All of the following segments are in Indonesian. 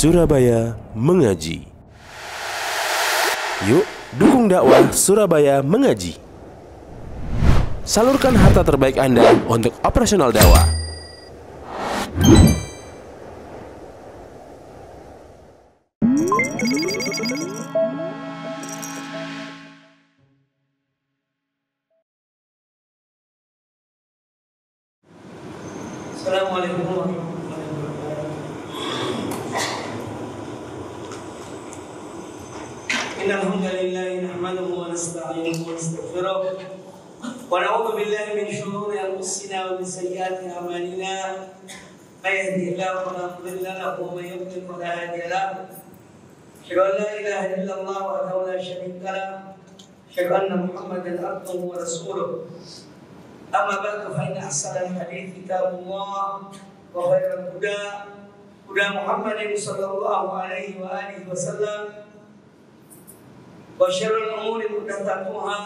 Surabaya Mengaji. Yuk, dukung dakwah Surabaya Mengaji. Salurkan harta terbaik Anda untuk operasional dakwah. Assalamualaikum warahmatullahi wabarakatuh. Innal hamdalillah nahmaduhu wa nasta'inuhu wa nastaghfiruh wa na'udzu billahi min shururi anfusina wa min sayyiati a'malina. May yahdihillahu fala mudilla lahu wa may yudlil fala hadiya lahu. Asyhadu an la ilaha illallah wahdahu la syarika lahu. Asyhadu anna Muhammadan abduhu wa rasuluh. Amma ba'du fa inna ahsanal hadits kitabullah wa khairal huda Muhammadin sallallahu alaihi wa alihi wasallam wa syarrul umuri muhdatsatuha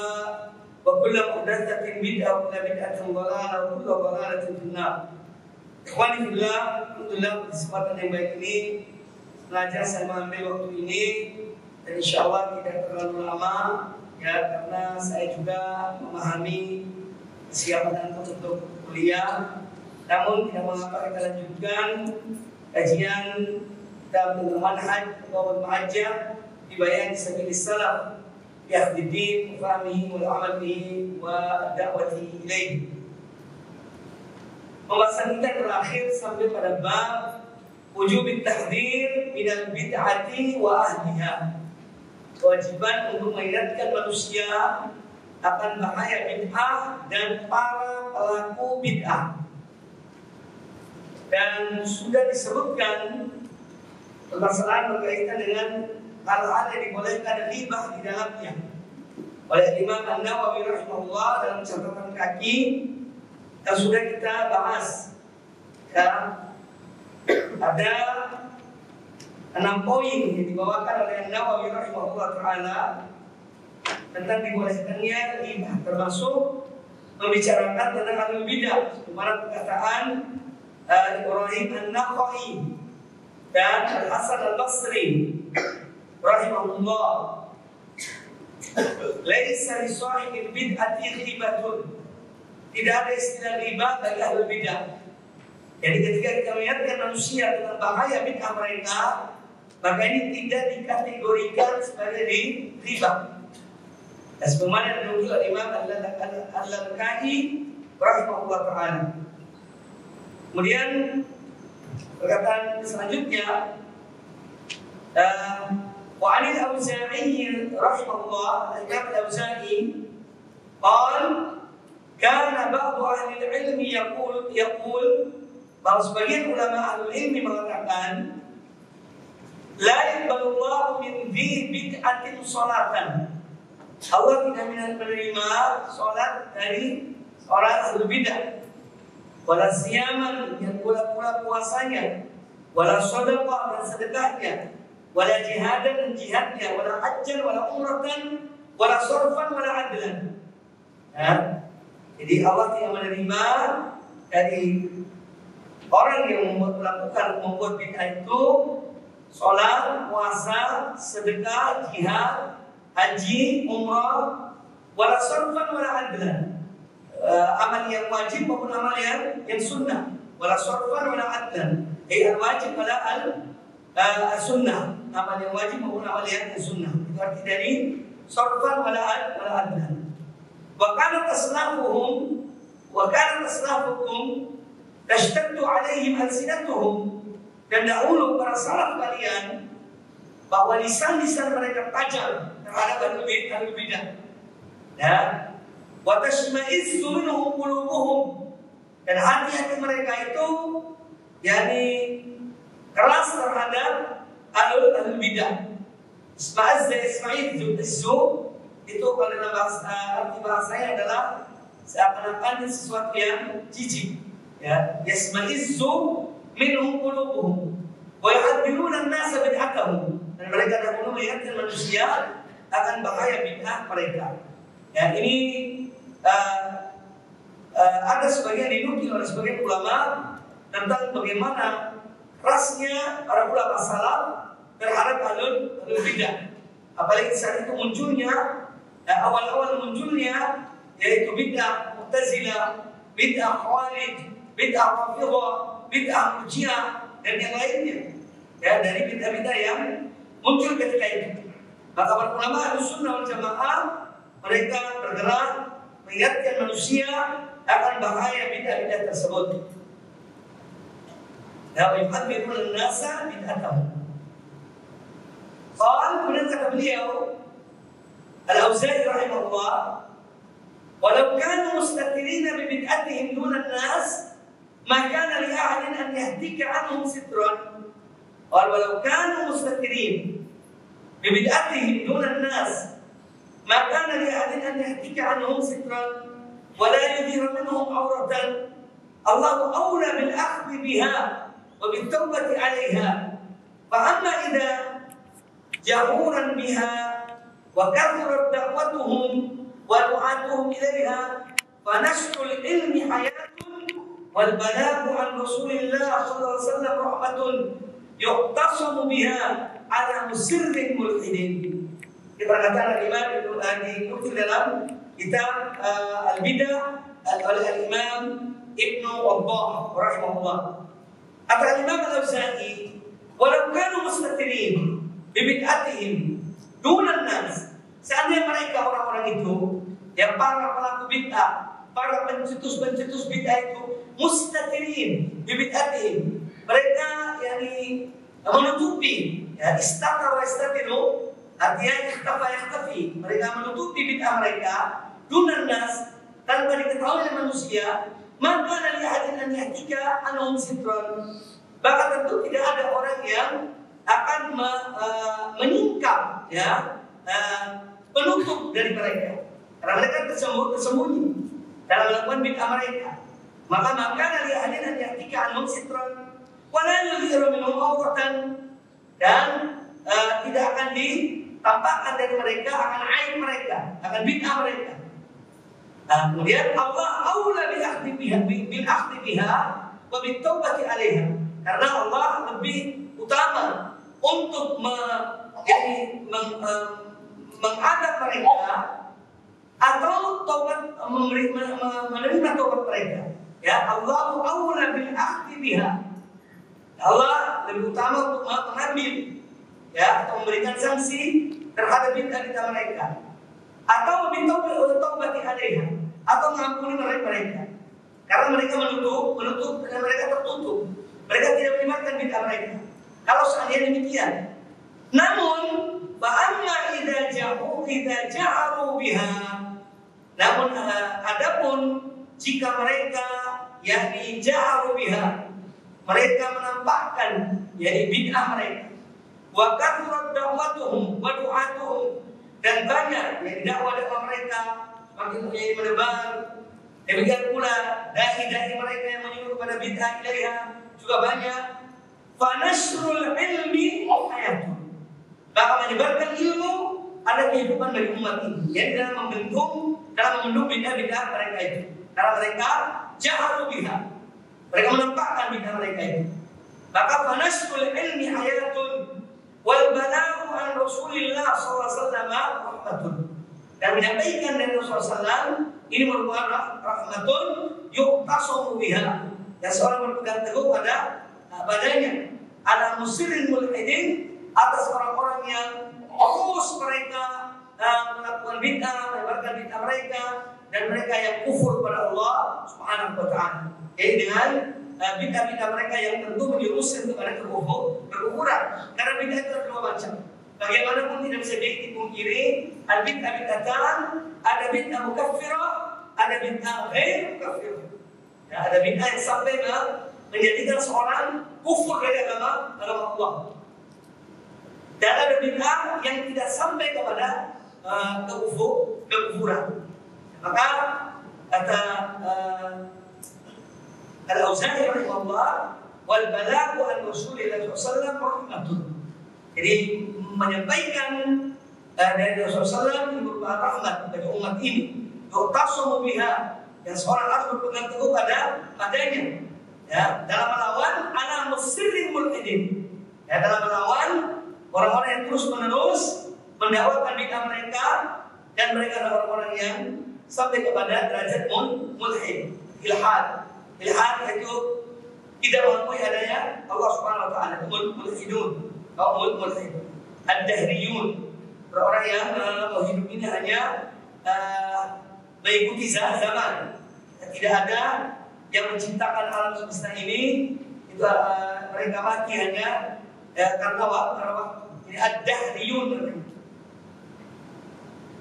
wa kullu muhdatsatin bid'ah wa kullu bid'atin dhalalah wa kullu dhalalatin finnar. Ikhwani fillah, alhamdulillah kesempatan yang baik ini sengaja saya mengambil waktu ini dan insyaallah tidak terlalu lama ya, karena saya juga memahami kesiapan untuk kuliah. Namun tidak mengapa kita lanjutkan kajian dalam manhaj atau mahajah di bayan sabilis salaf ya din fahmihi wal amal bihi wa da'wati ilaihi. Pembahasan kita terakhir sampai pada bab wujub tahdhir minal bid'ati wa ahliha. Kewajiban untuk mengingatkan manusia akan bahaya bid'ah dan para pelaku bid'ah. Dan sudah disebutkan permasalahan berkaitan dengan hal-hal yang dibolehkan ghibah di dalamnya oleh Imam An-Nawawi rahimahullah dalam catatan kaki yang sudah kita bahas. Ya, ada 6 poin yang dibawakan oleh An-Nawawi rahimahullah taala tentang dibolehkannya ghibah, termasuk membicarakan tentang ahlul bidah, kemarin perkataan Ibrahim An-Nakhai dan Al-Hasan Al-Basri rahimahullah, laisa li sahibil bid'ati ghibatun, tidak ada istilah ghibah bagi ahlul bidah. Jadi ketika kita mengingatkan manusia tentang bahaya bid'ah mereka, maka ini tidak dikategorikan sebagai ghibah. Sebagaimana dinukil oleh Imam Al-Lalkai rahimahullah ta'ala. Kemudian perkataan selanjutnya, wa 'an al-Auza'i rahimahullah, Imam Al-Auza'i qala kana ba'du ahli al-'ilmi yaqul bahwa sebagian ulama ahli ilmi mengatakan la yaqbalu Allahu min dhi bid'atin salatan. Allah tidak menerima sholat dari orang ahli bidah, wala siyaman, yang pula-pula puasanya, wala shadaqah dan sedekahnya, wala jihadan dan jihadnya, wala hajjan wala umratan, wala sorfan wala adlan. Ya. Jadi Allah tidak menerima dari orang yang membuat bid'ah itu sholat, puasa, sedekah, jihad, haji, umrah, wala sorfan wala adlan, amal yang wajib maupun amal yang sunnah. Wala sorfan wala adlan, al-wajib wala al-sunnah, amal yang wajib maupun amal yang sunnah. Itu arti dari sorfan wala adlan. Wa kana taslafuhum tashtaddu alaihim alsinatuhum, dan dahulu para salaf kalian bahwa lisan-lisan mereka tajam terhadap ahlul bidah. Ya, wa tashma'izzu minhum qulubuhum, dan hati-hati mereka itu yakni keras terhadap ahlul bidah. Isma'izzu itu kalau dalam arti bahasanya adalah seakan-akan sesuatu yang jijik. Ya, yasma'izzu minhum qulubuhum wa yuhadziruna an-nasa bid'atahum, dan mereka dahulu melihatkan manusia akan bahaya bid'ah mereka. Ya, ini ada sebagian dinukil oleh sebagian ulama tentang bagaimana kerasnya para ulama salaf terhadap ahlul bidah. Apalagi saat itu munculnya, awal-awal munculnya yaitu bid'ah Mu'tazilah, bid'ah Khawarij, bid'ah Rafidhah, bid'ah Murji'ah dan yang lainnya. Ya, dari bid'ah-bid'ah yang muncul ketika itu. Maka para ulama Ahlussunnah wal Jamaah mereka bergerak mengingatkan manusia akan bahaya bid'ah-bid'ah tersebut. Ya, yuhadziruna an-nasa bid'atahum. Kemudian kata beliau Al-Auza'i rahimahullah, walau kanu mustatirina bibid'atihim dunan nas, ma kana li ahadin an yahtika anhum sitran. Walau kanu mustatirin bibid'atihim dunan nas, ma kana li ahadin an yahtika anhum sitran wa la yudhira minhum awratan. Allahu awla bil akhdhi biha wa bit tawbati 'alayha. Fa amma idza jahuran biha wa kathurat da'watuhum wa du'atuhum ilaiha fa nashrul ilmi hayatun wal balaghu an Rasulillah sallallahu alaihi wasallam rahmatun yuqtasamu biha ala musirrin mulhidin. Diperkatakan Imam Ibnu dinukil dalam kitab Al-Bidah oleh Imam Ibnu Wabbah rahimahullah. Kata Imam Al-Auza'i, walau kanu mustatirin bibid'atihim dunan nas, seandainya mereka orang-orang itu yang para pelaku bid'ah, para pencetus bid'ah itu mustatirin bibid'atihim, mereka yakni menutupi, ya, istatar wa istatiru artinya ikhtafa yakhtafi, mereka menutupi bid'ah mereka dunan nas tanpa diketahui oleh manusia, maka dari hadin an yahtika anhum sitran, maka tentu tidak ada orang yang akan menyingkap, ya, penutup dari mereka, karena mereka tersembunyi dalam melakukan bid'ah mereka. Maka dari hadin an yahtika anhum sitran wa la yudhiru minhum awratan, dan tidak akan ditampakkan dari mereka akan aib mereka, akan bid'ah mereka. Kemudian Allah aula bil akhdi biha wa bit taubati 'alaiha, karena Allah lebih utama untuk menghadap mereka atau taubat, menerima taubat mereka. Ya, Allahu aula bil akhdi biha, Allah lebih utama untuk mengambil, ya, atau memberikan sanksi terhadap bid'ah mereka, atau taubati 'alaiha, atau mengampuni mereka, karena mereka menutup dan mereka tertutup, mereka tidak melibatkan bid'ah mereka. Kalau seandainya demikian, namun ba'amma idza ja'aru biha, namun adapun jika mereka yakni ja'aru biha, mereka menampakkan yakni bid'ah mereka, wa kathurat da'watuhum wa du'atuhum, dan banyak yakni dakwah mereka makin menebar. Demikian pula dai-dai mereka yang menyuruh kepada bid'ah ilaiha juga banyak. Fanasrul ilmi hayatun, maka menyebarkan ilmu ada kehidupan bagi umat ini, yang dalam membendung bid'ah mereka itu, karena mereka jaharu biha, mereka menampakkan bid'ah mereka itu. Maka fanasrul ilmi hayatun wal balaghu an Rasulillah sallallahu alaihi wasallam rahmatun, dan menyampaikan dari Rasulullah SAW ini merupakan rahmatun yuqtasamu biha, yang seorang berpegang teguh padanya ala musirin mulhidin, atas orang-orang yang terus mereka melakukan bid'ah, menyebarkan bid'ah mereka, dan mereka yang kufur pada Allah Subhanahu wa ta'ala. Jadi dengan bid'ah-bid'ah mereka yang tentu menjerumuskan kepada kekufuran, karena bid'ah itu ada dua macam. Bagaimanapun tidak bisa dipungkiri, ada bid'ah-bid'atan, ada bid'ah mukaffirah, ada bid'ah ghair mukaffirah. Ya, ada bid'ah yang sampai menjadikan seorang kufur dari agama Allah. Dan ada bid'ah yang tidak sampai kepada kekufuran. Maka kata Al-Auza'i rahimahullah, wal balaghu an Rasulillah sallallahu alaihi wasallam rahmatun. Jadi menyampaikan dari Rasulullah SAW berupa rahmat bagi umat ini. Yuqtasamu biha, yang seorang harus berpegang teguh padanya. Ya, dalam melawan ala sirrin mulhidin. Ya, dalam melawan orang-orang yang terus-menerus mendakwakan bid'ah mereka, dan mereka adalah orang-orang yang sampai kepada derajat mulhid, ilhad. Ilhad yaitu tidak mengakui adanya Allah Subhanahu wa taala, mulhidun, kaum mulhid. Ad-dahriyun, orang-orang yang mau hidup ini hanya mengikuti zaman. Tidak ada yang menciptakan alam semesta ini. Itu mereka mati hanya karena waktu. Ini ad-dahriyun.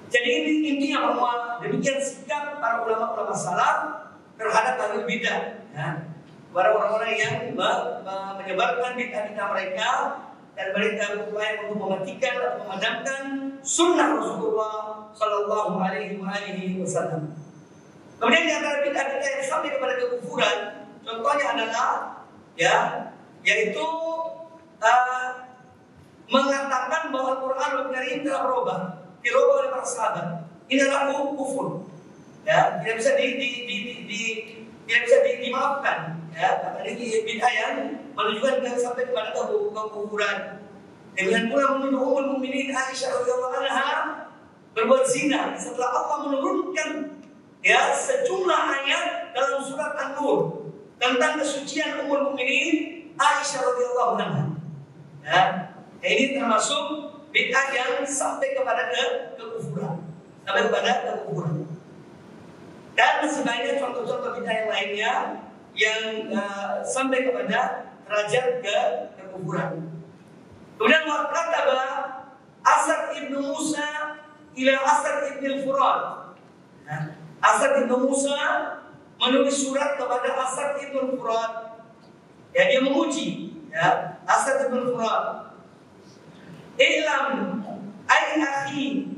Jadi ini intinya bahwa demikian sikap para ulama-ulama salaf terhadap ahlul bidah. Ya. Para orang-orang yang menyebarkan bid'ah-bid'ah mereka, dan mereka berupaya untuk mematikan atau memadamkan sunnah Rasulullah Sallallahu Alaihi Wasallam. Kemudian di antara bid'ah-bid'ah yang sampai kepada kekufuran, contohnya adalah yaitu mengatakan bahwa Al-Quranul Karim telah berubah oleh para sahabat. Ini adalah kufur. Ya, tidak bisa dimaafkan. Ya, karena ini bid'ah yang menunjukkan sampai kepada kekufuran. Demikian pula menuduh Ummul Mukminin Aisyah radhiyallahu anha berbuat zina setelah Allah menurunkan sejumlah ayat dalam surat An-Nur tentang kesucian Ummul Mukminin Aisyah radhiyallahu anha. Ya, ini termasuk bid'ah yang sampai kepada kekufuran, Dan masih banyak contoh-contoh bid'ah yang lainnya yang sampai kepada derajat kekufuran. Kemudian wakataba Asad ibnu Musa ila Asad ibnu Furat. Asad ibnu Musa menulis surat kepada Asad ibnu Furat. Ya, dia memuji Asad ibnu Furat. Ilam ay akhi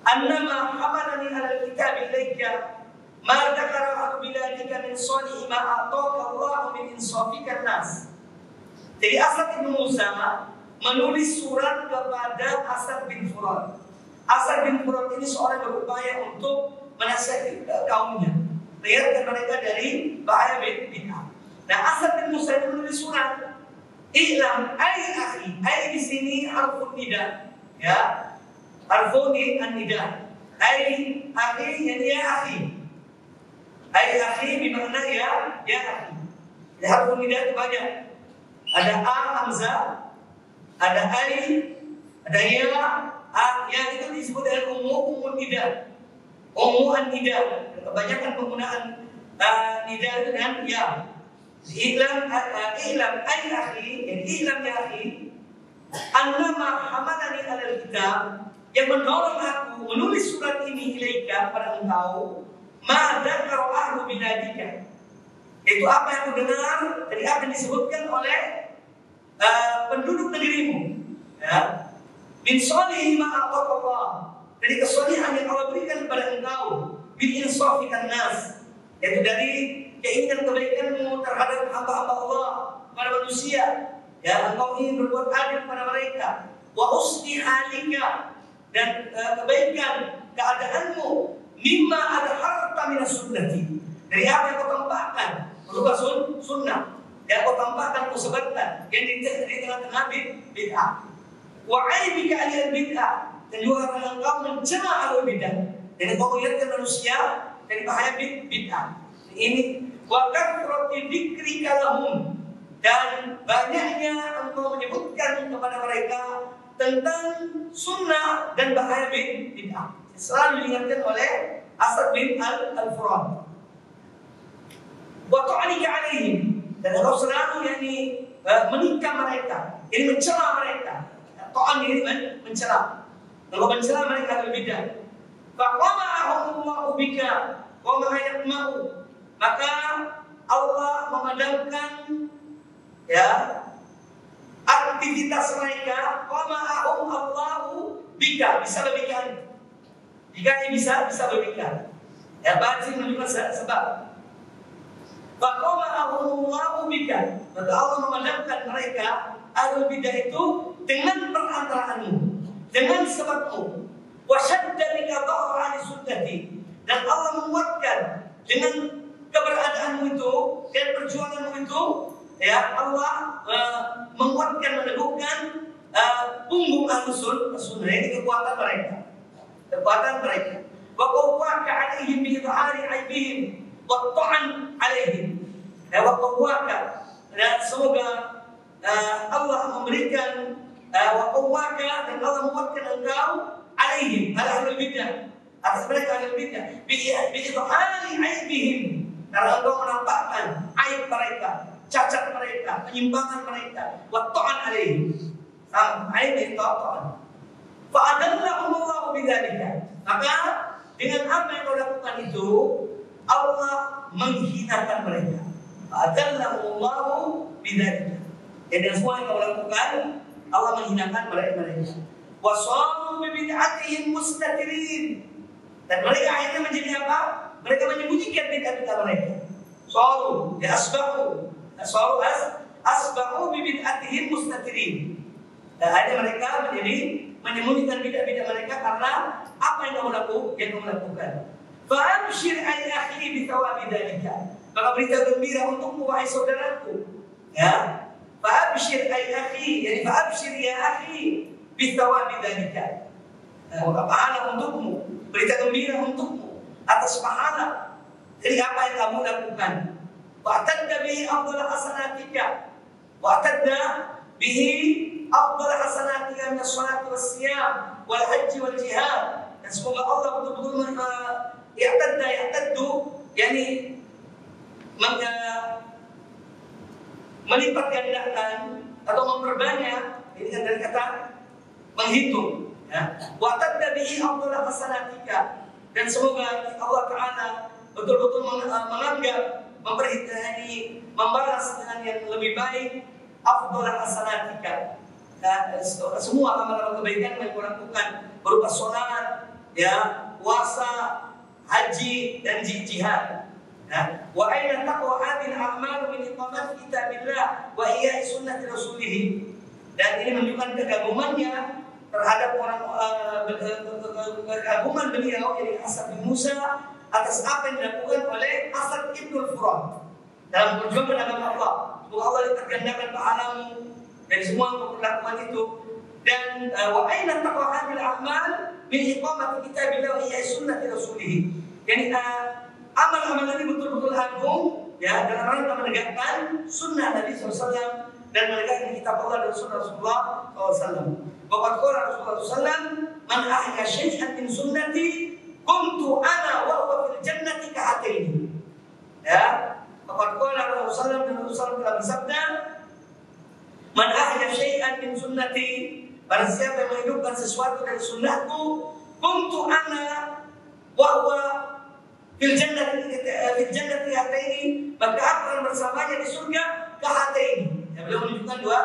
annama hamalani ala kitab ilayka ma dzakara biladika min salih ma ataka Allah min insafika nas. Jadi Asad bin Musa menulis surat kepada Asad bin Furat. Asad bin Furat ini seorang yang berupaya untuk menasihati kaumnya, mengingatkan mereka dari bahaya bid'ah. Nah, Asad bin Musa itu menulis surat. Ilam ay akhi, ay di sini harfun nida, harfun nida. Ay akhi yani ya akhi. Ay akhi bermakna ya akhi. Di harfun nida itu banyak. Ada a hamzah, ada ay, ada ya itu disebut dengan umum nida. Umum nida. Kebanyakan penggunaan nida itu dengan ya. Ilam ay akhi, yani ilam ya akhi, annama hamalani alal kitab, yang mendorong aku menulis surat ini ilaika pada engkau, ma dzakara ahlu biladika. Itu apa yang aku dengar dari apa yang disebutkan oleh penduduk negerimu, min sholihi ma ataqallah, dari kesolihan yang Allah berikan kepada engkau, bil insafikan nas, yaitu dari keinginan kebaikanmu terhadap hamba-hamba Allah, kepada manusia. Ya, engkau ingin berbuat adil kepada mereka. Wa husni halika, dan kebaikan keadaanmu, mimma adharta minas sunnati, dari apa yang kau tampakkan berupa sunnah, yang kau tampakkan, kau sebarkan, yang di tengah-tengah bid'ah. Wa aibika alil bid'ah, dan juga karena engkau mencela alil bid'ah, dan engkau mengingatkan manusia dari bahaya bid'ah. Ini wa kathrati dzikrika lahum, dan banyaknya engkau menyebutkan kepada mereka tentang sunnah dan bahaya bid'ah. Selalu diingatkan oleh Asad bin al-Furat. Wa ta'alika alaihim, dan engkau selalu menikam mereka, ini mencela mereka. Ta'an ini mencela. Engkau mencela mereka berbeda. Fa qama'ahumullahu bika wa ma yaqma'u, maka Allah memadamkan aktivitas mereka. Qama'ahum Allahu bika, bisa lebihkan. Jika ini bisa lebihkan. Baca menunjukkan sebab. Fa qama'ahum Allahu bika, maka Allah memadamkan mereka ahlul bidah itu dengan perantaraanmu, dengan sebabmu. Wa shadda bika dhahra ahli sunnati, dan Allah menguatkan dengan keberadaanmu itu dan perjuanganmu itu ya Allah menguatkan, meneguhkan punggung Ahlus-Sunnah, ini kekuatan mereka. Wa qawwaka 'alaihim bi idhari 'aibihim wa ta'an 'alaihim. Wa qawwaka, dan semoga Allah memberikan wa qawwaka, dan Allah menguatkan engkau 'alaihim, ala ahlul bidah, atas mereka ahlul bidah, bi idhari 'aibihim, karena engkau menampakkan aib mereka, cacat mereka, penyimpangan mereka, wa ta'an 'alaihim, aib itu ta'an. Fa adallahumullahu bidzalika, maka dengan apa yang kau lakukan itu Allah menghinakan mereka. Fa adallahumullahu bidzalika, dan semua yang kau lakukan Allah menghinakan mereka. Wa saru bi bid'atihim mustatirin, dan mereka akhirnya menjadi apa? Mereka menyembunyikan bid'ah mereka. Saru ya asbahu bi bid'atihim mustatirin. Dan akhirnya mereka menjadi menyembunyikan bid'ah mereka karena apa yang kamu lakukan. Fa abshir ay akhi bi thawabi dzalika, maka berita gembira untukmu wahai saudaraku. Ya, fa abshir ay akhi, yani fa abshir ya akhi bi thawabi dzalika. Pahala untukmu, berita gembira untukmu atas pahala dari apa yang kamu lakukan. Wa atadda bihi afdal hasanatika, wa atadda bihi afdal hasanatika min as-salati was-siyam wal haji wal jihad. Dan semoga Allah betul-betul ya'taddu, yani melipat gandakan atau memperbanyak, ini kan dari kata menghitung, ya. Wa atadda bihi afdal hasanatika, dan semoga Allah Ta'ala betul-betul menganggap, membalas dengan yang lebih baik afdal hasanatika, semua amalan kebaikan yang kau lakukan berupa sholat, ya, puasa, haji, dan jihad. Wa aina taqwa hadhihi al-a'mal min iqamati kitabillah wa ihya'i sunnati rasulih. Dan ini menunjukkan kekagumannya terhadap kekaguman beliau, yaitu Asad bin Musa, atas apa yang dilakukan oleh Asad ibn al-Furat dalam perjuangan agama Allah. Semoga Allah ditergandakan pahalamu dari semua yang lakukan itu. Dan wa aina taqwa hadhihi al-a'mal min iqamati kitabillah wa ihya'i sunnati rasulih. Yani amal-amal ini betul-betul agung, ya, dalam rangka menegakkan sunnah Nabi SAW dan menegakkan kitab Allah dan sunnah Rasulullah SAW. Waqad qala Rasulullah SAW, man ahya syai'an min sunnati kuntu ana wa huwa fil jannati ka'ataini. Ya, waqad qala Rasulullah SAW, dan Rasulullah telah bersabda, man ahya syai'an min sunnati, barang siapa yang menghidupkan sesuatu dari sunnahku, kuntu ana wa huwa fil jannati hataini, maka aku akan bersamanya di surga kahataini. Ya, beliau menunjukkan dua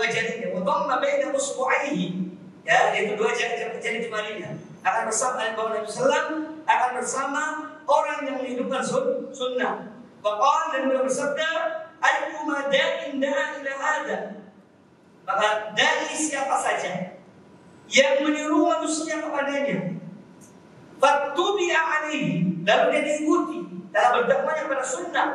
jarinya. Wa dhamma baina usbu'aihi, ya, yaitu dua jari jemarinya. Akan bersama Nabi sallallahu akan bersama orang yang menghidupkan sunnah. Wa qala, dan beliau bersabda, ayyuma da'in da'a ila hadza, maka dai siapa saja yang menyeru manusia kepadanya, fattubi'a alaihi, lalu dia diikuti dalam berdakwahnya kepada sunnah,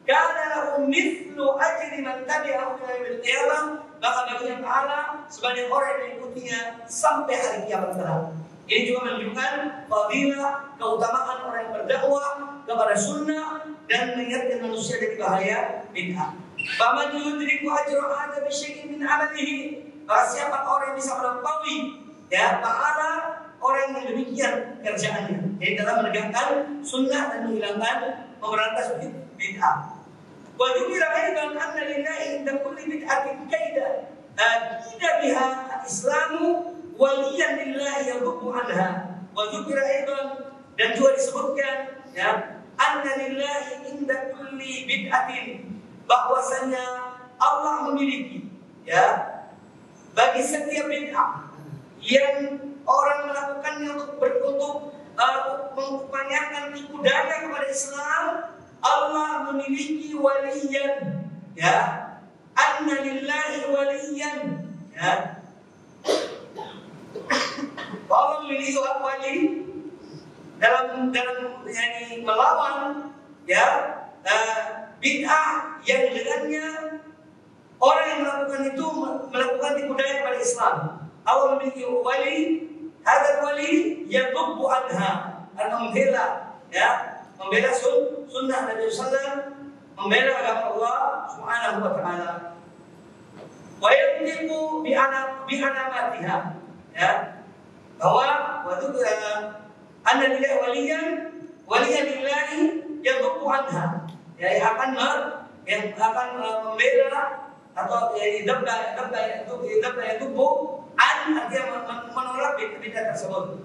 kana lahu mithlu ajri man tabi'ahu ila yaumil qiyamah, maka baginya pahala sebanyak orang yang mengikutinya sampai hari kiamat kelak. Ini juga menunjukkan fadilah, keutamaan orang yang berdakwah kepada sunnah dan mengingatkan manusia dari bahaya bid'ah. Faman yudriku ajra hadza bi syai'in min 'amalihi, siapa orang yang bisa melampaui, ya, pahala orang yang demikian kerjaannya, yaitu dalam menegakkan sunnah dan menghilangkan, memberantas bid'ah. Wa yubira aidan anna lillahi inda kulli bid'atin kaida akida biha al-islamu waliyan lillahi yadhubu anha. Wa yubira aidan, dan juga disebutkan, ya, anna lillahi inda kulli bid'atin, bahwasanya Allah memiliki, ya, bagi setiap bid'ah yang orang melakukannya untuk mengupayakan tipu daya kepada Islam, Allah memiliki waliyan, ya, anna lillahi waliyan, ya, Allah memiliki wali dalam yani melawan, ya, bid'ah yang dengannya Orang yang melakukan itu melakukan tipu daya kepada Islam. Allah memiliki wali, hadal wali yadubbu anha, membela, ya, membela sunnah Nabi Sallam, membela agama Allah Subhanahu wa taala. Wa yantiqu bi anamatiha, ya, bahwa waktu anna lillahi waliyan lillahi yadubbu anha, ya, yang akan membela atau didabda yadubbu an, artinya menolak bid'ah tersebut.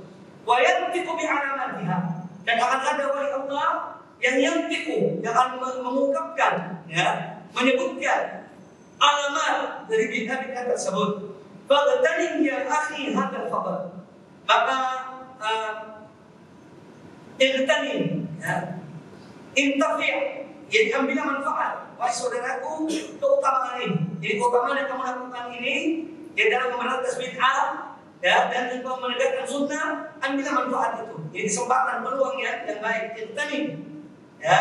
Wa yantiqu bi anamatiha, dan akan ada wali Allah yang yantiqu, yang akan mengungkapkan, ya, menyebutkan alamat dari bid'ah tersebut. Faqtanim ya akhi hadzal fadl, maka igtanim, ya, intafi', jadi ambillah manfaat, wahai saudaraku, keutamaan ini. Jadi keutamaan yang kamu lakukan ini, ya, dalam memberantas bid'ah, ya, dan engkau menegakkan sunnah, ambillah manfaat itu. Jadi kesempatan, peluang yang baik. Igtanim, ya,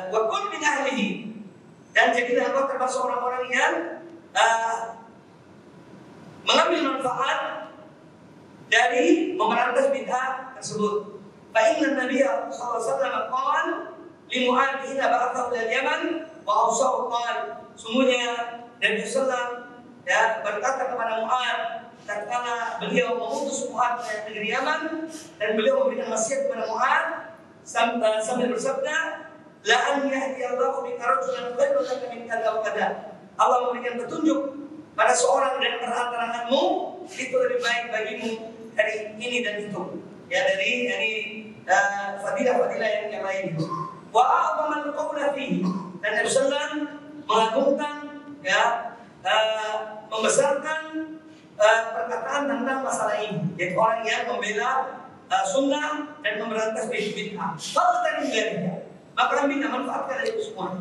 wa kun min ahlihi, dan jadilah engkau termasuk orang-orang yang mengambil manfaat dari memberantas bid'ah tersebut. Fa inna Nabiyya sallallahu alaihi wasallam qala li Mu'adz hina ba'athahu ila Yaman wa awsahu qala, sungguhnya Nabi sallallahu, ya, berkata kepada Mu'adz tatkala beliau mengutus Mu'adz ke negeri Yaman, dan beliau memberikan wasiat kepada Mu'adz sambil bersabda, la an yahdiyallahu bika rajulan khairun laka min kadza wa kadza, Allah memberikan petunjuk pada seorang dan perantaraamu itu lebih baik bagimu dari ini dan itu, ya, dari fadilah-fadilah yang lain. Wa a'zamal qawla fihi, dan Nabi sallallahu mengagungkan, ya, membesarkan perkataan tentang masalah ini, yaitu orang yang membela sunnah dan memberantas bid'ah. Kalau tadi enggak, maka ambillah manfaatkan dari itu semua.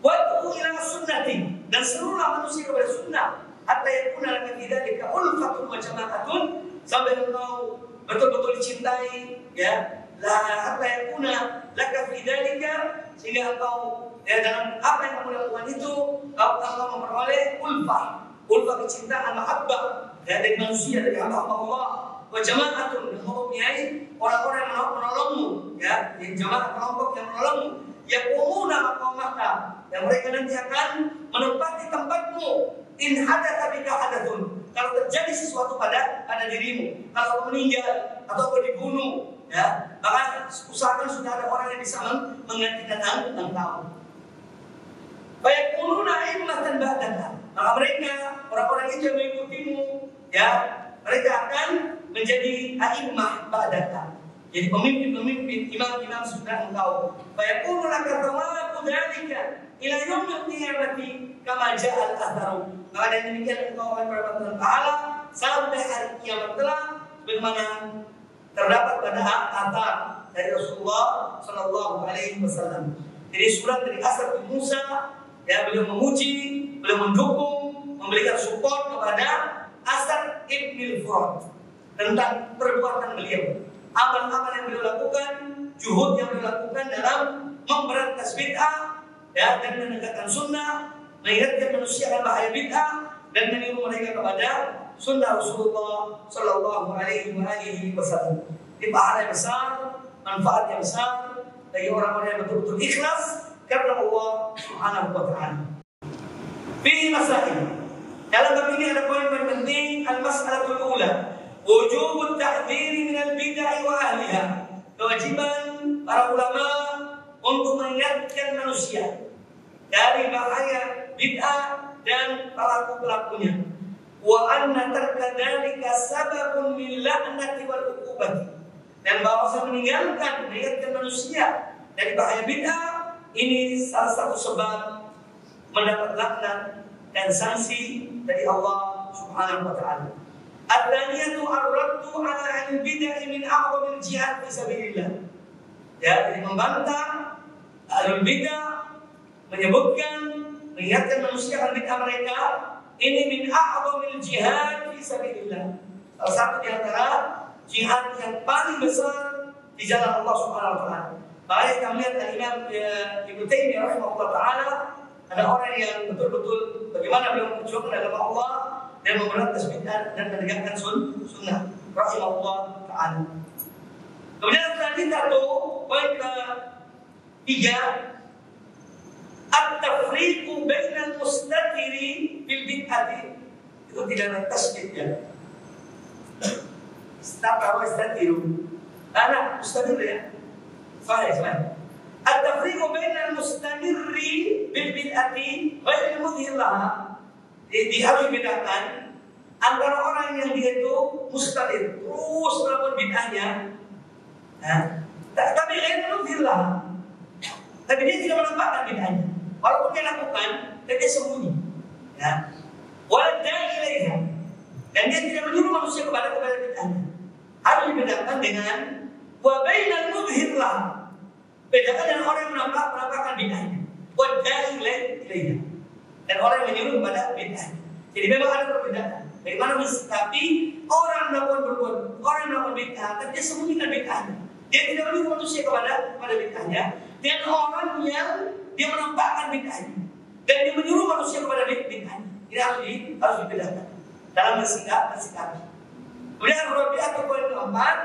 Wa ila sunnati, dan seluruh manusia kepada sunnah, hatta yakuna laka fi dzalika ulfatun wa jama'atun, sampai engkau betul-betul dicintai, ya, la hatta yakuna laka fi dzalika, sehingga engkau, ya, dalam apa yang kamu lakukan itu engkau memperoleh ulfah kecintaan, mahabbah, ya, dari manusia, dari hamba Allah, wa jama'atun, dan mempunyai orang-orang yang menolongmu, ya, yang jamaah kelompok yang menolongmu, yaqumuna maqamaka, yang mereka nanti akan menempati tempatmu. In hadatsa bika hadatsun, kalau terjadi sesuatu pada dirimu, kalau kau meninggal atau kau dibunuh, ya, maka usahakan sudah ada orang yang bisa menggantikan engkau. Fayaquluna immatan ba'daka, maka mereka, orang-orang itu yang mengikutimu, ya, mereka akan menjadi a'immah ba'daka, jadi pemimpin-pemimpin, imam-imam sudah engkau. Fayaqulu laka thawabu dzalika ila yaumil qiyamati kama ja'al atharu, maka dengan demikian engkau akan mendapatkan pahala sampai hari kiamat kelak, bagaimana terdapat pada athar dari Rasulullah sallallahu alaihi wasallam. Jadi surat dari Asar bin Musa, ya, beliau memuji, beliau mendukung, memberikan support kepada Asar ibn Furat tentang perbuatan beliau, amal-amal yang beliau lakukan, juhud yang beliau lakukan dalam memberantas bid'ah, ya, dan menegakkan sunnah, mengingatkan manusia akan bahaya bid'ah, dan menyuruh mereka kepada sunnah Rasulullah sallallahu alaihi wasallam. Ini pahala yang besar, manfaat yang besar bagi orang-orang yang betul-betul ikhlas karena Allah Subhanahu wa taala. Fihi masail. Dalam bab ini ada poin-poin penting. Al-mas'alatul ula, wujubut tahdhiri minal bid'ah wa ahliha. Kewajiban para ulama untuk mengingatkan manusia dari bahaya bid'ah dan pelaku-pelakunya. Wa anna tarka dzalika sababun min la'nati wal uqubati, dan bahwa meninggalkan manusia dari bahaya bid'ah ini salah satu sebab mendapat laknat dan sanksi dari Allah Subhanahu wa taala. Ad-daniyatu ar-raddu 'ala al-bid'ah min a'zamil jihad fi sabilillah. Ya, jadi membantah al-bid'ah, menyebutkan, mengingatkan manusia akan bid'ah mereka, ini min a'zamil jihad fi sabilillah. Salah satu di antara jihad yang paling besar di jalan Allah Subhanahu wa taala. Baik kami lihat Imam Ibnu Taimiyah rahimahullah taala Ada orang yang betul-betul bagaimana beliau memperjuangkan agama Allah dan memberantas bid'ah dan menegakkan sunnah. Rahimahullah ta'ala. Kemudian selanjutnya poin ke-3, at-tafriqu bainal mustatiri bil bid'ati. Itu tidak ada tasbih ya. Apa mustatiru? Anak mustatir ya. Faham. At-tafriqu bainal mustamiri bil bid'ati ghairil mudhir laha. Harus dibedakan antara orang yang dia itu mustamir terus melakukan bid'ahnya, tapi ghairil mudhir laha. Tapi dia tidak menampakkan bid'ahnya. Walaupun dia lakukan, tapi dia sembunyi. Ya. Wala da'i ilaiha. Dan dia tidak menyuruh manusia kepada bid'ahnya. Harus dibedakan dengan wa bainal mudhir laha. Bedakan dengan orang yang menampakkan bid'ahnya. Wa da'i ilaiha. Dan orang yang menyuruh kepada bid'ahnya. Jadi memang ada perbedaan. Bagaimana mensikapi orang melakukan bid'ah, tapi dia sembunyikan bid'ahnya. Dia tidak menyuruh manusia kepada bid'ahnya. Dan orang yang dia menampakkan bid'ahnya dan dia menyuruh manusia kepada bid'ahnya. Ini harus dibedakan dalam bersikapi. Kemudian Rabi'ah poin keempat,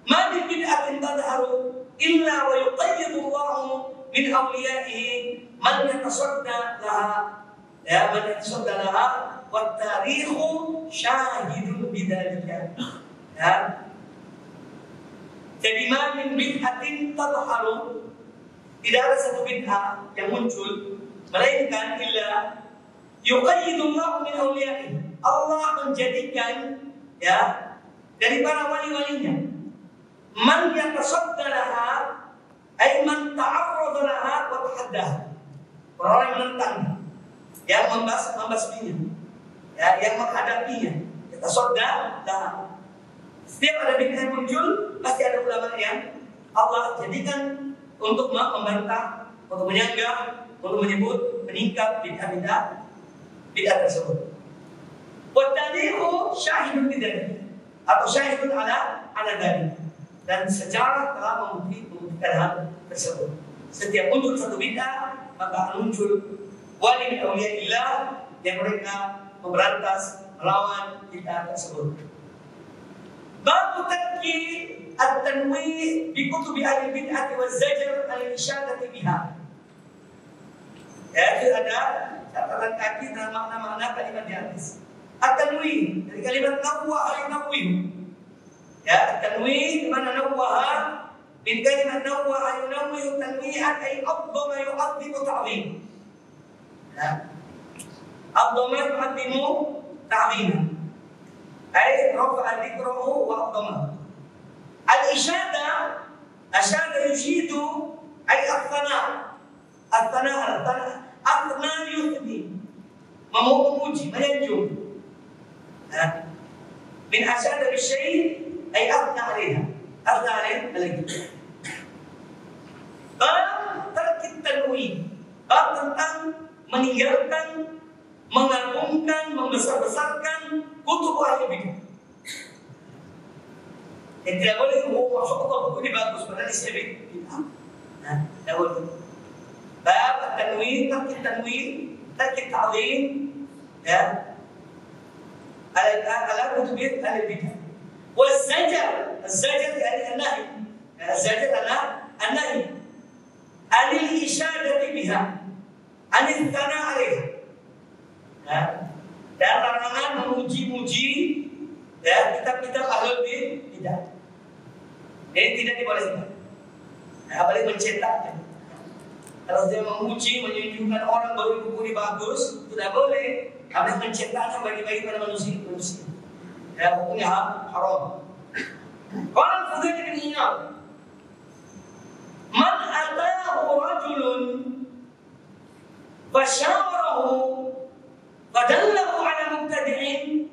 ma min bid'atin tadharu illa wa yuqayyidu Allahu min awliyaihi man yatasadda laha wa tarikhu syahidun bidzalika. Ya. Jadi ma min bid'atin tadharu, tidak ada satu bid'ah yang muncul melainkan illa yuqayyidullahu min awliyaihi. Allah menjadikan dari para wali-walinya man yatasadda laha ay man ta'arrada laha wa tahaddaha. Orang yang menentangnya, yang membasminya, yang menghadapinya. Yatasadda laha. Setiap ada bid'ah yang muncul, pasti ada ulama yang Allah jadikan untuk membantah, untuk menyanggah, untuk menyebut, meningkat bid'ah tersebut. Wa tarihu syahidun bidzalik, atau syahidun ala dzalik. Dan sejarah telah membuktikan hal tersebut. Setiap muncul satu bid'ah, maka akan muncul wali min awliyaillah yang mereka memberantas, melawan bid'ah tersebut. Bab tarki at-tanwih bi kutubi ahli bid'ah wa zajar al-isyadati biha. Itu ada catatan kaki dan makna-makna kalimat di atas. At-tanwih dari kalimat nawwa ayunawwih. At-tanwih mana nawwa min kalimat nawwa ayunawwih tanwihan ay aqdama yuqaddimu ta'zim. Aqdama yuqaddimu ta'zim. Ay rafa'a dhikrahu wa aqdama. Al-isyada yushidu ay athana yuthni, memuji, menyanjung. Min asyada bisyai ay athna alaiha lagi. Bab tarkit tanwih, bab tentang meninggalkan, mengagungkan, membesar-besarkan kutub ahli bid'ah. Yang tidak boleh, masya Allah buku ini bagus, padahal isinya bid'ah. Tidak boleh. Bab at-tanwih, tarkit ta'zim, ala kutub ahli bid'ah. والزجر يعني النهي. الزجر النهي عن الإشادة بها، عن الثناء عليها. Dan larangan memuji-muji kitab-kitab ahlul bidah. Ini tidak dibolehkan. Apalagi mencetaknya. Kalau dia memuji, menunjukkan orang baru buku ini bagus, tidak boleh. Karena mencetaknya bagi-bagi pada manusia. Hukumnya haram. Qala al-Fudail bin Iyad, man ataahu rajulun fashawarahu fadallahu ala mubtadi'in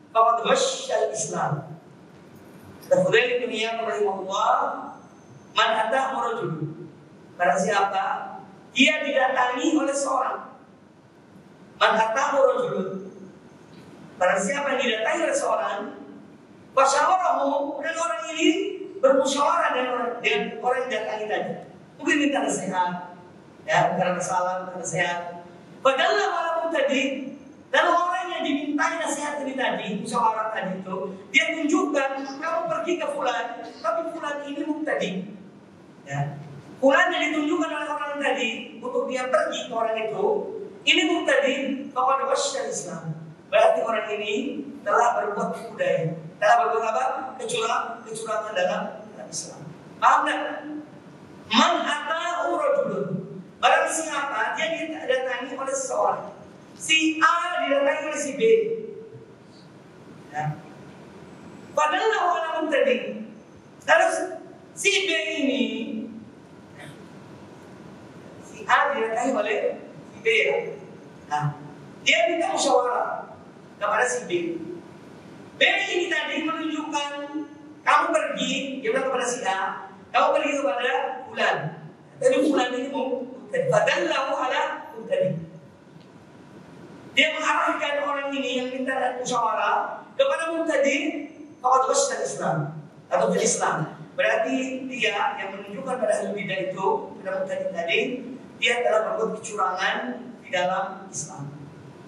faqad ghashsha al-Islam. Al-Fudail bin Iyad rahimahullah, man ataahu rajulun, barang siapa dia didatangi oleh seorang. Man ataahu rajulun, barang siapa yang didatangi oleh seorang, wasyawarahu, dan orang ini bermusyawarah dengan orang yang didatangi tadi. Mungkin minta nasihat, minta salam, minta nasihat. Padahal walaupun tadi, dan orang yang dimintai nasihat ini tadi, musyawarah tadi itu, dia tunjukkan kamu pergi ke fulan, tapi fulan ini mubtadi. Ya. Fulan yang ditunjukkan oleh orang tadi untuk dia pergi ke orang itu, ini mubtadi, faqad wasyal Islam. Berarti orang ini telah berbuat budaya, telah berbuat apa? Kecurangan dalam Islam. Paham tak? Man ata'u rajulun. Barang siapa dia didatangi oleh seseorang. Si A didatangi oleh si B. Ya. Padahal orang tadi. Lalu si B ini, si A didatangi oleh si B. Nah, dia minta musyawarah kepada si B. B ini tadi menunjukkan kamu pergi, dia bilang kepada si A, kamu pergi kepada fulan. Tapi fulan ini mau fadallahu ala mubtadi. Dia mengarahkan orang ini yang minta musyawarah kepada mubtadi, faqad wasyal Islam atau bil Islam. Berarti dia yang menunjukkan pada ahli bidah itu, pada mubtadi tadi, dia telah berbuat kecurangan di dalam Islam.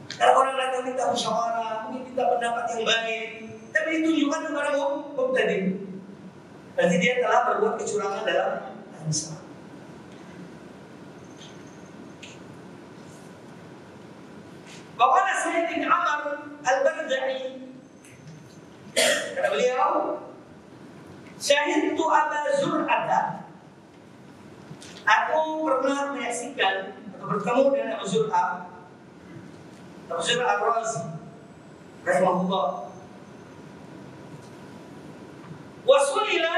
Kalau orang datang minta musyawarah, mungkin minta pendapat yang baik, tapi ditunjukkan kepada mubtadi, berarti dia telah berbuat kecurangan dalam Islam. Waqala Sayyid bin Amr al-Bardai, kata beliau, syahidtu Aba Zur'ata, aku pernah menyaksikan atau bertemu dengan Abu Zur'ah, Abu Zur'ah al-Razi rahimahullah. Wasu'ila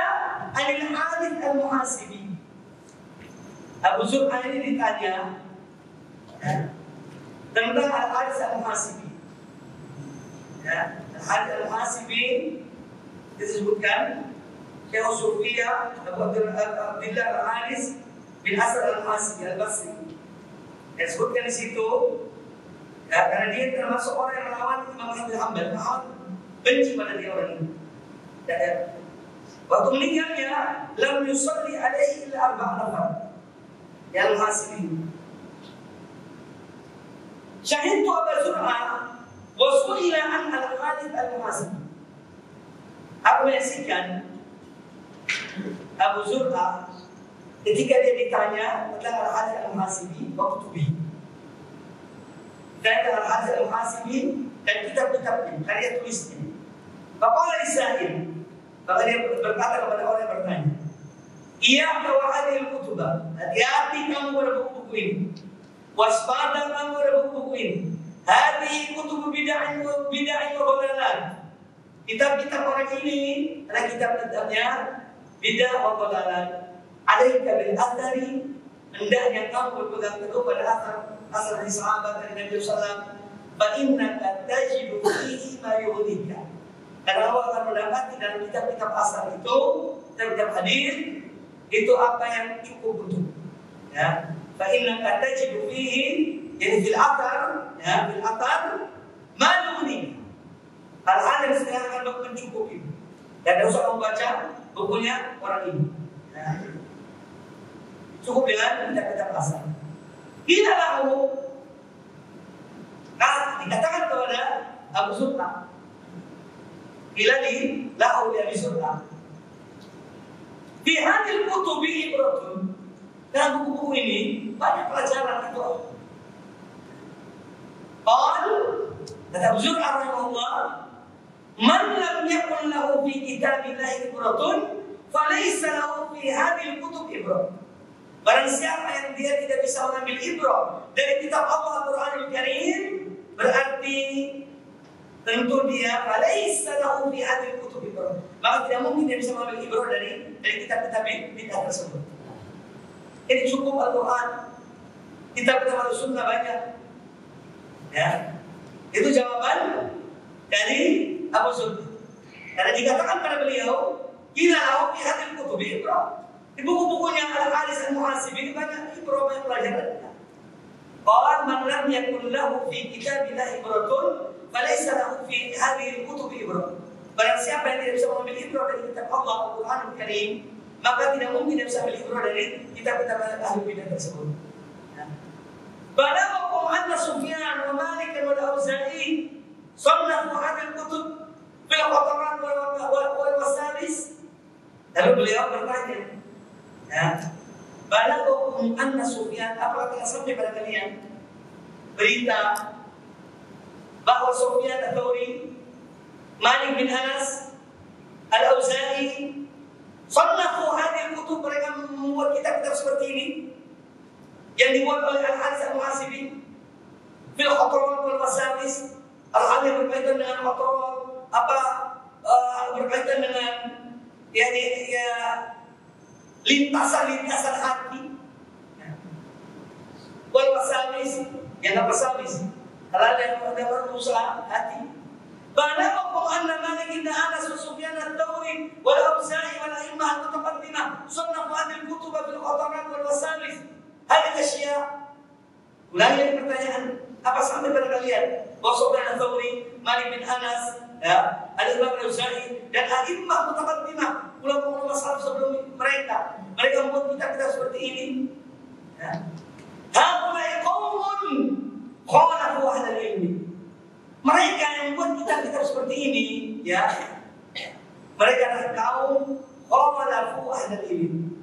anil Harith al-Muhasibi. Abu Zur'ah ini ditanya tentang Al-Harith al-Muhasibi. Ya, Al-Harith al-Muhasibi disebutkan Syekh Sufiyah Abu Abdullah al-Harith bin Asad al-Muhasibi al-Basri. Disebutkan di situ ya, karena dia termasuk orang yang melawan Imam Ahmad bin Hanbal, benci pada dia orang ini. Ya, waktu meninggalnya lam yusalli alaihi illa 4 nafar. Ya al-Muhasibi. Syahidtu Abu Zur'ah wa su'ila an al-Harith al-Muhasibi. Aku menyaksikan Abu Zur'ah ketika dia ditanya tentang Al-Harith al-Muhasibi wa kutubi. Dan Al-Harith al-Muhasibi dan kitab-kitabnya, karya tulisnya. Faqala lisa'il, maka dia berkata kepada orang yang bertanya, iya wa hadhil kutubah, hati-hati kamu pada buku-buku ini. Waspada kamu pada buku-buku ini. Hadhihi kutubu bid'ah wa dhalalat. Kitab-kitab orang ini adalah kitab-kitabnya bid'ah wa dhalalat. Alaika bil athari, hendaknya kamu berpegang teguh pada asar dari sahabat dari Nabi sallallahu. Fa innaka tajidu fihi ma yu'dika. Karena Allah akan mendapati dalam kitab-kitab asar itu, kitab-kitab hadis itu apa yang cukup untuk. Ya. Fa innaka tajidu fihi, yani fil athar, ya, fil athar ma yu'dika. Hal-hal yang sekarang akan mencukupi. Dan tidak usah membaca bukunya orang ini. Ya. Cukup dengan kitab-kitab asar. Kita lahu, nah dikatakan kepada Abu Zur'ah, bila di lahu di Abu Zur'ah, di hadil kutubi ibratun, dalam buku-buku ini banyak pelajaran itu. Qal, kata Abu Zur'ah rahimahullah, man lam yakun lahu fi kitabillahi ibratun, falaysa lahu fi hadil kutub ibrat. Barang siapa yang dia tidak bisa mengambil ibrah dari kitab Allah Al-Quranul Karim, berarti tentu dia falaisa lahu fi hadhil kutub ibrah. Maka tidak mungkin dia bisa mengambil ibrah dari kitab-kitab bid'ah tersebut. Ini cukup Al-Quran. Kitab-kitab Al-Sunnah banyak. Ya. Itu jawaban dari Abu Zur'ah. Karena dikatakan pada beliau, "Qila lahu fi hadhil kutub ibrah." Di buku-bukunya Al-Harith al-Muhasibi banyak ibrah, banyak pelajaran. Qala man lam yakun lahu fi kitabillahi ibratun falaysa lahu fi hadhihi al-kutub ibrah. Barang siapa yang tidak bisa mengambil ibrah dari kitab Allah Al-Qur'anul Karim, maka tidak mungkin dia bisa ambil ibrah dari kitab-kitab ahli bidah tersebut. Balaghakum anna balaghakum anna Sufyan, apakah telah sampai pada kalian berita bahwa Sufyan Ats-Tsauri, Malik bin Anas, Al-Auza'i, sannafu hadhihi al-kutub, mereka membuat kitab-kitab seperti ini yang dibuat oleh Al-Harits Al-Muhasibi fil khatarat wal wasawis, hal-hal yang berkaitan dengan khatarat, berkaitan dengan ya lintasan-lintasan hati, wal wasawis, yang apa wasawis, hal-hal yang ada berusaha hati. Balaghakum anna Malik bin Anas wa Sufyan Ats-Tsauri wal Auza'i wal a'immah al-mutaqaddimah sannafu hadhihi al-kutub fil khatarat wal wasawis. Hadhihi asya. Ulangi pertanyaan, apa sampai pada kalian bahwa Sufyan Ats-Tsauri, Malik bin Anas, Al-Imam Al-Auza'i dan a'immah mutaqaddimah, ulama-ulama salaf sebelum mereka membuat kitab-kitab seperti ini. Haulai qaumun khalafu ahlal ilmi. Mereka yang membuat kitab-kitab seperti ini, ya, mereka adalah kaum khalafu ahlal ilmi.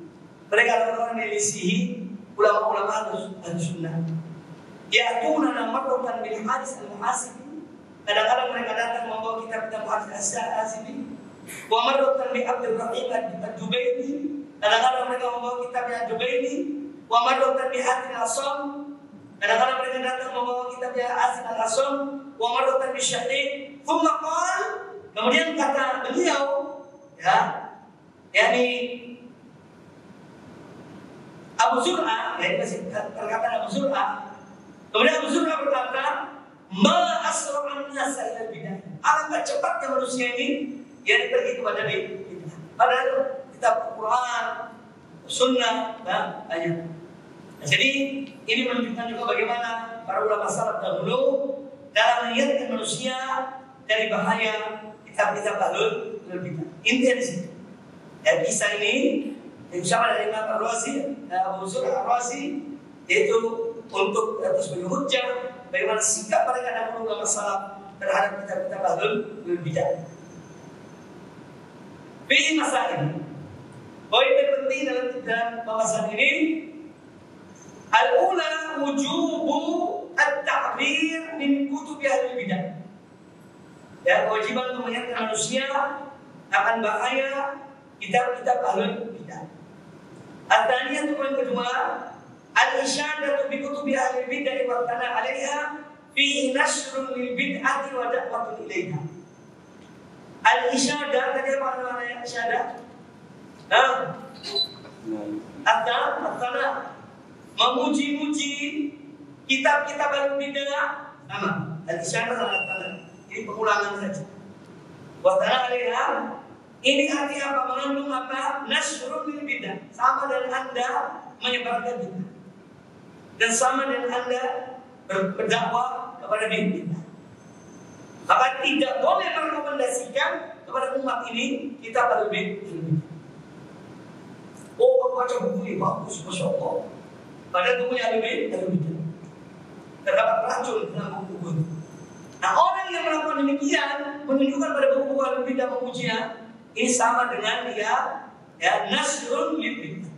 Mereka adalah orang yang melisihi ulama-ulama Ahlussunnah. Ya'tuna marratan bil Harits Al-Muhasibi. Kadang-kadang mereka datang membawa kitab-kitab Harits Al-Muhasibi. Wa marratan bi Abdul Rahim Ad-Dubaili. Kadang-kadang mereka membawa kitabnya Ad-Dubaili. Wa marratan bi Hatim Al-Asam. Kadang-kadang mereka datang membawa kitabnya Hatim Al-Asam. Wa marratan bi Syahid. Thumma qala, kemudian kata beliau, ya, yakni Abu Zur'ah, ya, perkataan Abu Zur'ah. Kemudian Abu Zur'ah berkata, ma asra'an nasa ila bidah. Alangkah cepatnya manusia ini yang pergi kepada bidah. Padahal kitab Al-Quran, Sunnah, banyak. Nah, jadi ini menunjukkan juga bagaimana para ulama salaf dahulu dalam mengingatkan manusia dari bahaya kitab-kitab Ahlul bidah. Intinya di situ. Dan kisah ini bersama dari Imam Ar-Razi, Abu Zur'ah Ar-Razi, yaitu untuk sebagai hujjah bagaimana sikap mereka dahulu ulama salaf terhadap kitab-kitab Ahlul bidah. Fi masail. Poin terpenting dalam pembahasan ini, al-ula wujubu at-ta'bir min kutub Ahlul bidah. Ya, kewajiban untuk mengingatkan manusia akan bahaya kitab-kitab Ahlul bidah. At-tsaniyah, poin kedua, al-isyadatu bi kutubi ahli bidah wa tana 'alaiha fi nashrun lil bid'ati wa da'watun ilaiha. Al-isyadah tadi apa namanya isyadah? At-tana, memuji-muji kitab-kitab ahli bidah, sama. Al-isyadah sama at-tana. Ini pengulangan saja. Wa tana 'alaiha, ini artinya apa? Mengandung apa? Nasrun lil bidah. Sama dengan Anda menyebarkan bidah. Dan sama dengan Anda berdakwah kepada bidah. Maka tidak boleh merekomendasikan kepada umat ini kitab Ahlul bidah. Oh, aku baca buku ini bagus, Masya Allah. Padahal bukunya Ahlul bidah. Terdapat racun dalam buku itu. Nah, orang yang melakukan demikian menunjukkan pada buku Ahlul bidah memujinya, ini sama dengan dia nasrun lil bidah.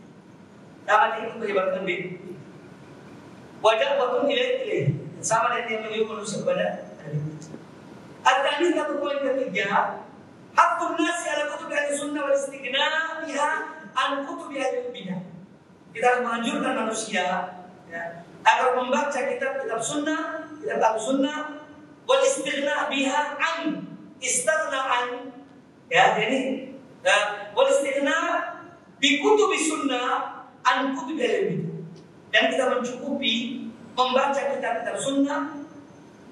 Sama dengan menyebarkan bidah. Wajah waktu ilaih sama dengan dia menyuruh manusia kepada At-tani, satu poin ketiga, hakun nasi ala kutubi ahli sunnah wal istighna biha an kutubi ahli bidah. Kita harus menganjurkan manusia, ya, agar membaca kitab-kitab sunnah, kitab ahli sunnah, wal istighna biha an istighna an, ya, jadi wal istighna bi kutubi sunnah an kutubi ahli bidah. Dan kita mencukupi membaca kitab-kitab sunnah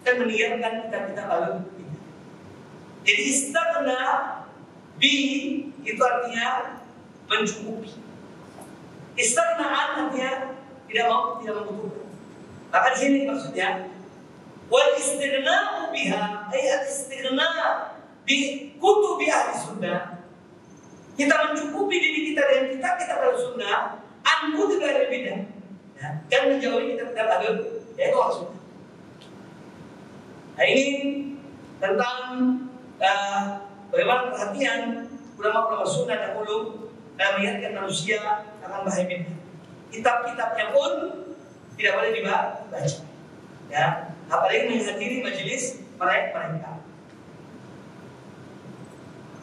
dan meninggalkan kitab-kitab Ahlul bidah. Jadi istighna bi itu artinya mencukupi. Istighna'an artinya tidak membutuhkan. Maka di sini maksudnya wal istighna'u biha ay al-istighna' bi kutubi ahli sunnah. Kita mencukupi diri kita dengan kitab-kitab ahli sunnah an kutubi ahli bidah. Ya, dan menjauhi kitab-kitab Ahlul bidah, itu maksudnya. Nah, ini tentang bagaimana perhatian ulama-ulama sunnah dahulu dalam mengingatkan manusia akan bahaya bidah. kitab-kitabnya pun tidak boleh dibaca. Ya, apalagi menghadiri majelis mereka.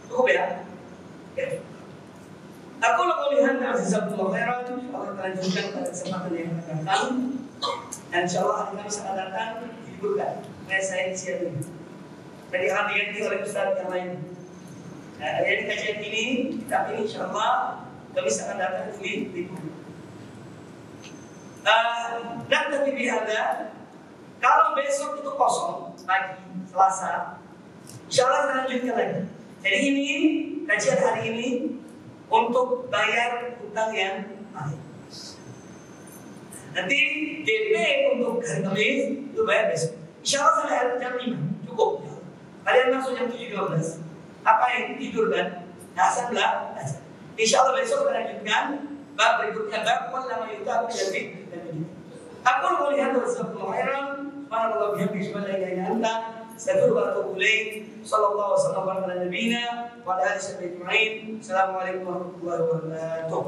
Cukup ya? Ya. Aku lakukan hal jazakumullah khairan. Allah lanjutkan pada kesempatan yang akan datang. Dan insyaallah hari Kamis akan datang diliburkan. Saya di sini. Jadi akan diganti oleh ustaz yang lain. Nah, dari kajian ini, kitab ini insyaallah Kamis akan datang dilibur. Nanti bihada. Kalau besok itu kosong pagi Selasa, insyaallah kita lanjutkan lagi. Jadi ini kajian hari ini untuk bayar hutang yang lain. Nanti DP untuk hari Kamis itu bayar besok. Insyaallah sampai jam 5 cukup. Kalian masuk jam 7.12. Apa yang tidur kan? Hasan lah. Insyaallah besok kita lanjutkan bab berikutnya, bab lama yuta jadi. Aku melihat Rasulullah khairan. Subhanallah bihamdihi wa la ilaha illa anta astaghfiruka wa atubu ilaik. Sallallahu alaihi wasallam ala nabiyyina wa ala alihi wa sahbihi ajma'in. Assalamualaikum warahmatullahi wabarakatuh.